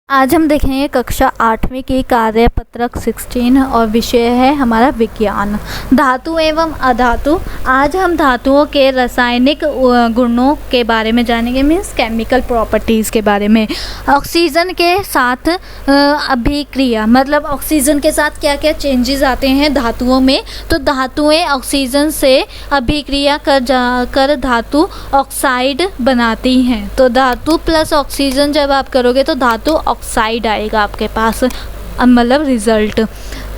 आज हम देखेंगे कक्षा 8वीं की कार्यपत्रक 16 और विषय है हमारा विज्ञान। धातु एवं अधातु। आज हम धातुओं के रासायनिक गुणों के बारे में जानेंगे, मीन्स केमिकल प्रॉपर्टीज़ के बारे में। ऑक्सीजन के साथ अभिक्रिया, मतलब ऑक्सीजन के साथ क्या क्या चेंजेस आते हैं धातुओं में। तो धातुएं ऑक्सीजन से अभिक्रिया कर धातु ऑक्साइड बनाती हैं। तो धातु प्लस ऑक्सीजन जब आप करोगे तो धातु ऑक्साइड आएगा आपके पास, मतलब रिज़ल्ट।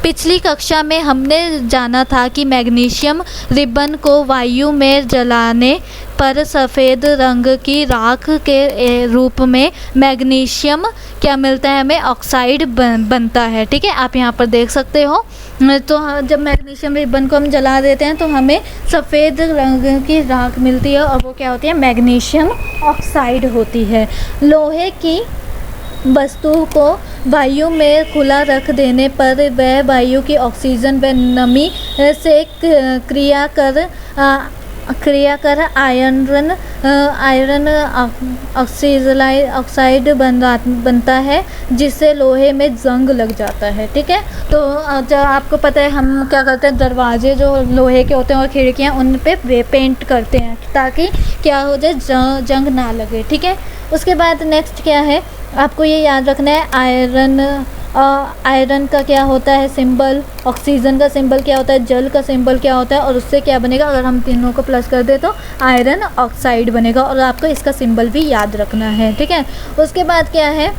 पिछली कक्षा में हमने जाना था कि मैग्नीशियम रिबन को वायु में जलाने पर सफ़ेद रंग की राख के रूप में मैग्नीशियम क्या मिलता है, हमें ऑक्साइड बनता है। ठीक है, आप यहाँ पर देख सकते हो। तो जब मैग्नीशियम रिबन को हम जला देते हैं तो हमें सफ़ेद रंग की राख मिलती है और वो क्या होती है, मैग्नीशियम ऑक्साइड होती है। लोहे की वस्तु को वायु में खुला रख देने पर वह वायु की ऑक्सीजन व नमी से क्रिया कर आयरन ऑक्साइड बनता है, जिससे लोहे में जंग लग जाता है। ठीक है, तो जब आपको पता है हम क्या करते हैं, दरवाजे जो लोहे के होते हैं और खिड़कियां उन पे वे पेंट करते हैं ताकि क्या हो जाए, जंग ना लगे। ठीक है, उसके बाद नेक्स्ट क्या है, आपको ये याद रखना है, आयरन का क्या होता है सिंबल, ऑक्सीजन का सिंबल क्या होता है, जल का सिंबल क्या होता है, और उससे क्या बनेगा, अगर हम तीनों को प्लस कर दे तो आयरन ऑक्साइड बनेगा, और आपको इसका सिंबल भी याद रखना है। ठीक है, उसके बाद क्या है,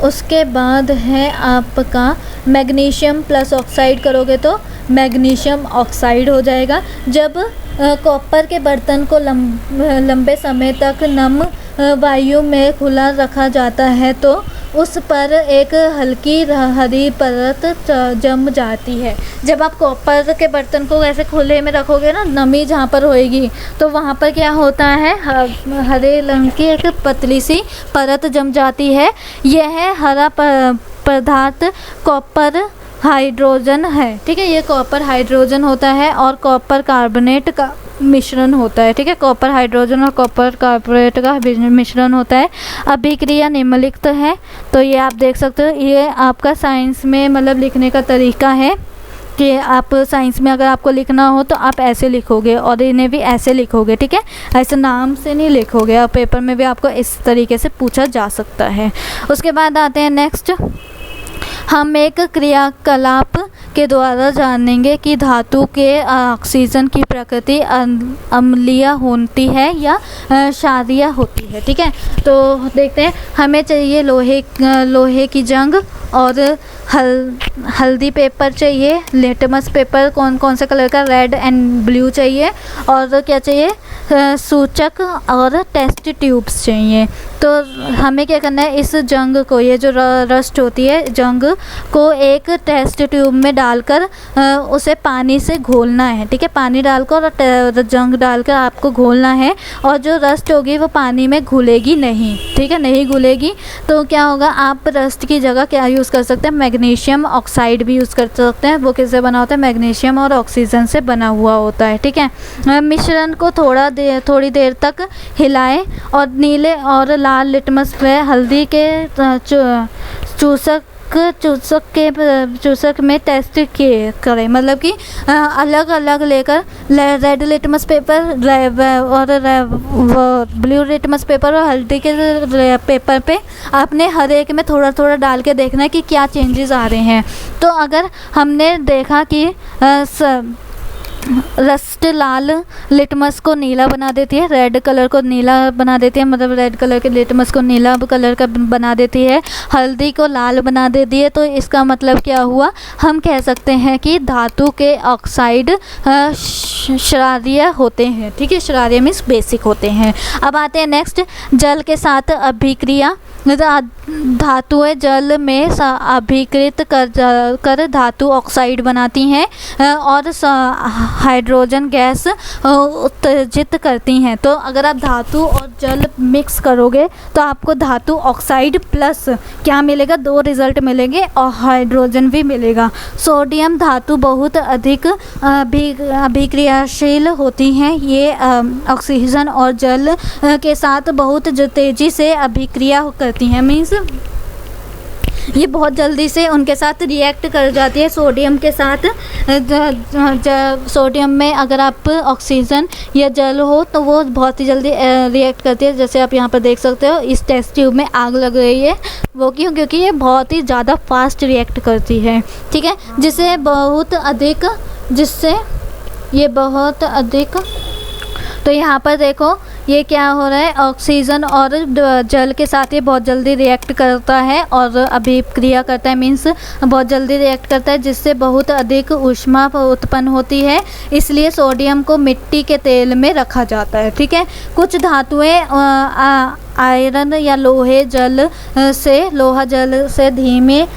उसके बाद है आपका मैग्नीशियम प्लस ऑक्साइड करोगे तो मैग्नीशियम ऑक्साइड हो जाएगा। जब कॉपर के बर्तन को लंबे समय तक नम वायु में खुला रखा जाता है तो उस पर एक हल्की हरी परत जम जाती है। जब आप कॉपर के बर्तन को ऐसे खुले में रखोगे ना, नमी जहाँ पर होएगी तो वहाँ पर क्या होता है, हरे रंग की एक पतली सी परत जम जाती है। यह हरा पदार्थ कॉपर हाइड्रोजन है। ठीक है, ये कॉपर हाइड्रोजन होता है और कॉपर कार्बोनेट का मिश्रण होता है। ठीक है, कॉपर हाइड्रोजन और कॉपर कार्बोनेट का मिश्रण होता है। अभिक्रिया निम्नलिखित है, तो ये आप देख सकते हो, ये आपका साइंस में मतलब लिखने का तरीका है कि आप साइंस में अगर आपको लिखना हो तो आप ऐसे लिखोगे और इन्हें भी ऐसे लिखोगे। ठीक है, ऐसे नाम से नहीं लिखोगे, और पेपर में भी आपको इस तरीके से पूछा जा सकता है। उसके बाद आते हैं नेक्स्ट, हम एक क्रियाकलाप के द्वारा जानेंगे कि धातु के ऑक्सीजन की प्रकृति अम्लीय होती है या क्षारीय होती है। ठीक है, तो देखते हैं, हमें चाहिए लोहे की जंग और हल्दी पेपर चाहिए, लिटमस पेपर कौन से कलर का, रेड एंड ब्लू चाहिए, और क्या चाहिए, सूचक और टेस्ट ट्यूब्स चाहिए। तो हमें क्या करना है, इस जंग को, ये जो रस्ट होती है जंग को एक टेस्ट ट्यूब में डालकर उसे पानी से घोलना है। ठीक है, पानी डालकर और जंग डालकर आपको घोलना है, और जो रस्ट होगी वो पानी में घुलेगी नहीं। ठीक है, नहीं घुलेगी तो क्या होगा, आप रस्ट की जगह क्या यूज़ कर सकते हैं, मैग्नीशियम ऑक्साइड भी यूज़ कर सकते हैं। वो किससे बना होता है, मैग्नीशियम और ऑक्सीजन से बना हुआ होता है। ठीक है, मिश्रण को थोड़ी देर तक हिलाएं और नीले और लाल लिटमस व हल्दी के चूसक में टेस्ट करें, मतलब कि अलग अलग लेकर रेड लिटमस पेपर और ब्लू लिटमस पेपर और हल्दी के पेपर पे आपने हर एक में थोड़ा थोड़ा डाल के देखना है कि क्या चेंजेस आ रहे हैं। तो अगर हमने देखा कि रस्ट लाल लिटमस को नीला बना देती है, रेड कलर को नीला बना देती है, मतलब रेड कलर के लिटमस को नीला कलर का बना देती है, हल्दी को लाल बना देती है, तो इसका मतलब क्या हुआ, हम कह सकते हैं कि धातु के ऑक्साइड क्षारीय होते हैं। ठीक है, क्षारीय मीन्स बेसिक होते हैं। अब आते हैं नेक्स्ट, जल के साथ अभिक्रिया। धातुएं जल में अभिकृत कर धातु ऑक्साइड बनाती हैं और हाइड्रोजन गैस उत्सर्जित करती हैं। तो अगर आप धातु और जल मिक्स करोगे तो आपको धातु ऑक्साइड प्लस क्या मिलेगा, दो रिजल्ट मिलेंगे और हाइड्रोजन भी मिलेगा। सोडियम धातु बहुत अधिक अभिक्रियाशील होती हैं। ये ऑक्सीजन और जल के साथ बहुत तेज़ी से अभिक्रिया करती हैं, मीन्स ये बहुत जल्दी से उनके साथ रिएक्ट कर जाती है सोडियम के साथ। सोडियम में अगर आप ऑक्सीजन या जल हो तो वो बहुत ही जल्दी रिएक्ट करती है। जैसे आप यहाँ पर देख सकते हो इस टेस्ट ट्यूब में आग लग रही है, वो क्यों? क्योंकि ये बहुत ही ज़्यादा फास्ट रिएक्ट करती है, ठीक है, जिससे ये बहुत अधिक। तो यहाँ पर देखो ये क्या हो रहा है, ऑक्सीजन और जल के साथ ये बहुत जल्दी रिएक्ट करता है और अभिक्रिया करता है, मीन्स बहुत जल्दी रिएक्ट करता है, जिससे बहुत अधिक ऊष्मा उत्पन्न होती है। इसलिए सोडियम को मिट्टी के तेल में रखा जाता है, ठीक है। कुछ धातुएं आयरन या लोहा जल से धीमे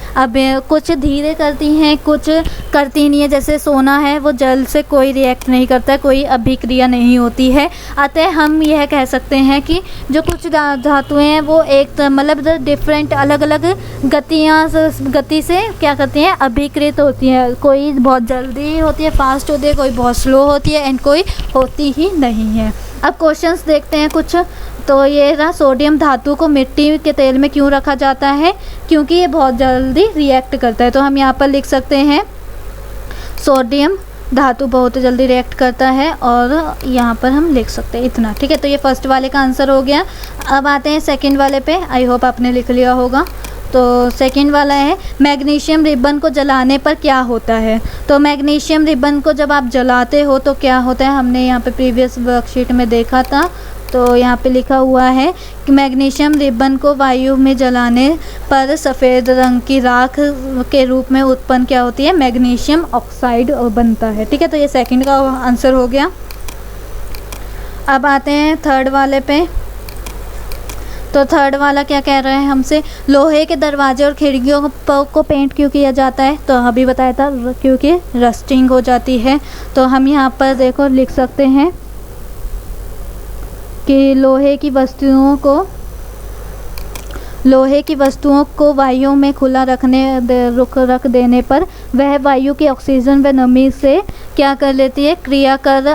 कुछ धीरे करती हैं, कुछ करती नहीं है। जैसे सोना है वो जल से कोई रिएक्ट नहीं करता है, कोई अभिक्रिया नहीं होती है। अतः हम यह कह सकते हैं कि जो कुछ धातुएं हैं वो एक मतलब डिफरेंट अलग अलग गति से क्या करती हैं, अभिक्रित होती हैं। कोई बहुत जल्दी होती है, फास्ट होती है, कोई बहुत स्लो होती है एंड कोई होती ही नहीं है। अब क्वेश्चंस देखते हैं कुछ। तो ये रहा, सोडियम धातु को मिट्टी के तेल में क्यों रखा जाता है? क्योंकि ये बहुत जल्दी रिएक्ट करता है। तो हम यहाँ पर लिख सकते हैं सोडियम धातु बहुत जल्दी रिएक्ट करता है, और यहाँ पर हम लिख सकते हैं इतना, ठीक है। तो ये फर्स्ट वाले का आंसर हो गया। अब आते हैं सेकंड वाले पे, आई होप आपने लिख लिया होगा। तो सेकंड वाला है, मैग्नीशियम रिबन को जलाने पर क्या होता है? तो मैग्नीशियम रिबन को जब आप जलाते हो तो क्या होता है, हमने यहाँ पे प्रीवियस वर्कशीट में देखा था। तो यहाँ पे लिखा हुआ है कि मैग्नीशियम रिबन को वायु में जलाने पर सफ़ेद रंग की राख के रूप में उत्पन्न क्या होती है, मैग्नीशियम ऑक्साइड बनता है, ठीक है। तो ये सेकंड का आंसर हो गया। अब आते हैं थर्ड वाले पे। तो थर्ड वाला क्या कह रहे हैं हमसे, लोहे के दरवाजे और खिड़कियों को पेंट क्यों किया जाता है? तो अभी बताया था क्योंकि रस्टिंग हो जाती है। तो हम यहाँ पर देखो लिख सकते हैं कि लोहे की वस्तुओं को वायु में खुला रख देने पर वह वायु की ऑक्सीजन व नमी से क्या कर लेती है, क्रिया कर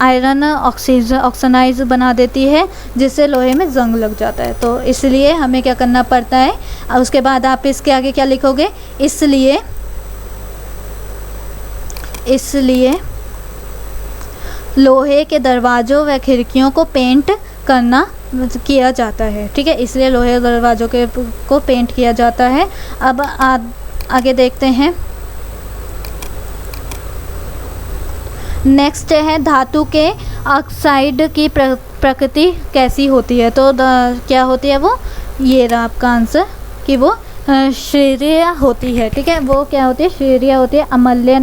आयरन ऑक्सीनाइज बना देती है, जिससे लोहे में जंग लग जाता है। तो इसलिए हमें क्या करना पड़ता है, और उसके बाद आप इसके आगे क्या लिखोगे, इसलिए लोहे के दरवाज़ों व खिड़कियों को पेंट किया जाता है, ठीक है। इसलिए लोहे दरवाज़ों को पेंट किया जाता है। अब आगे देखते हैं। नेक्स्ट है धातु के ऑक्साइड की प्रकृति कैसी होती है? तो क्या होती है वो, ये रहा आपका आंसर कि वो क्षारीय होती है, ठीक है। वो क्या होती है, क्षारीय होती है, अम्लीय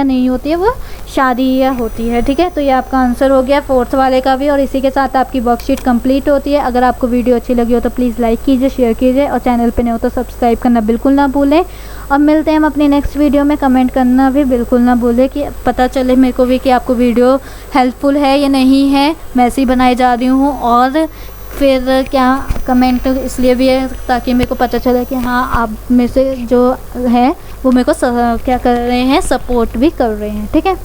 नहीं होती है, वो क्षारीय होती है, ठीक है। तो ये आपका आंसर हो गया फोर्थ वाले का भी, और इसी के साथ आपकी वर्कशीट कंप्लीट होती है। अगर आपको वीडियो अच्छी लगी हो तो प्लीज़ लाइक कीजिए, शेयर कीजिए, और चैनल पे नहीं हो तो सब्सक्राइब करना बिल्कुल ना भूलें। और मिलते हैं हम अपनी नेक्स्ट वीडियो में। कमेंट करना भी बिल्कुल ना भूलें कि पता चले मेरे को भी कि आपको वीडियो हेल्पफुल है या नहीं है। मैं ऐसी बनाई जा रही हूँ, और फिर क्या कमेंट इसलिए भी है ताकि मेरे को पता चले कि हाँ आप में से जो है वो मेरे को क्या कर रहे हैं, सपोर्ट भी कर रहे हैं, ठीक है।